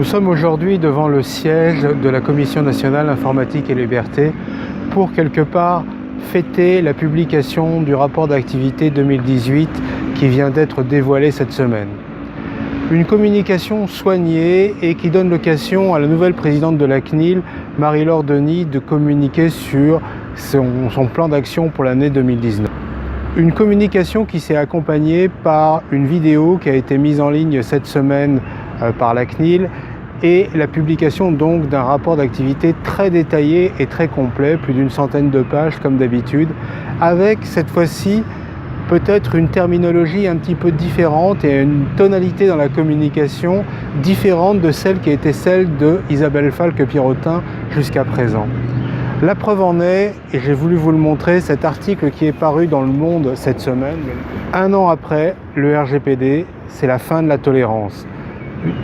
Nous sommes aujourd'hui devant le siège de la Commission nationale informatique et liberté pour quelque part fêter la publication du rapport d'activité 2018 qui vient d'être dévoilé cette semaine. Une communication soignée et qui donne l'occasion à la nouvelle présidente de la CNIL, Marie-Laure Denis, de communiquer sur son plan d'action pour l'année 2019. Une communication qui s'est accompagnée par une vidéo qui a été mise en ligne cette semaine par la CNIL et la publication donc d'un rapport d'activité très détaillé et très complet, plus d'une centaine de pages comme d'habitude, avec cette fois-ci peut-être une terminologie un petit peu différente et une tonalité dans la communication différente de celle qui était celle de Isabelle Falque-Pierrotin jusqu'à présent. La preuve en est, et j'ai voulu vous le montrer, cet article qui est paru dans Le Monde cette semaine. Un an après le RGPD, c'est la fin de la tolérance.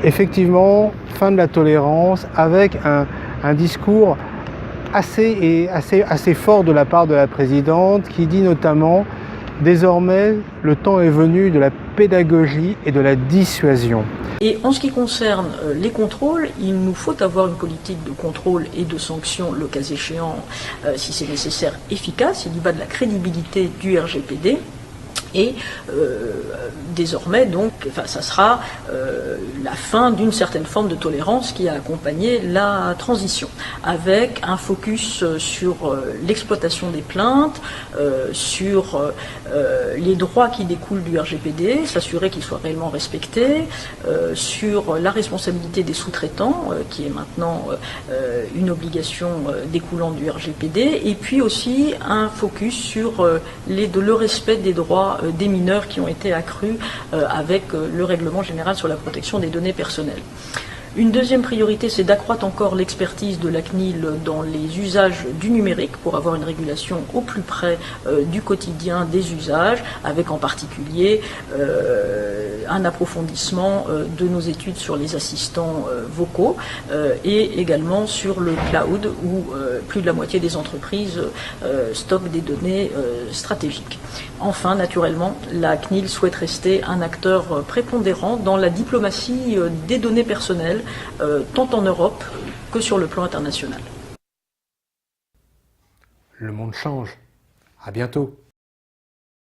Effectivement, fin de la tolérance avec un discours assez fort de la part de la présidente qui dit notamment « Désormais, le temps est venu de la pédagogie et de la dissuasion ». Et en ce qui concerne les contrôles, il nous faut avoir une politique de contrôle et de sanctions, le cas échéant, si c'est nécessaire, efficace. Il y va de la crédibilité du RGPD. Et désormais, donc, ça sera la fin d'une certaine forme de tolérance qui a accompagné la transition, avec un focus sur l'exploitation des plaintes, sur les droits qui découlent du RGPD, s'assurer qu'ils soient réellement respectés, sur la responsabilité des sous-traitants, qui est maintenant une obligation découlant du RGPD, et puis aussi un focus sur le respect des droits des mineurs qui ont été accrus avec le règlement général sur la protection des données personnelles. Une deuxième priorité, c'est d'accroître encore l'expertise de la CNIL dans les usages du numérique pour avoir une régulation au plus près du quotidien des usages, avec en particulier un approfondissement de nos études sur les assistants vocaux et également sur le cloud où plus de la moitié des entreprises stockent des données stratégiques. Enfin, naturellement, la CNIL souhaite rester un acteur prépondérant dans la diplomatie des données personnelles, tant en Europe que sur le plan international. Le monde change. À bientôt.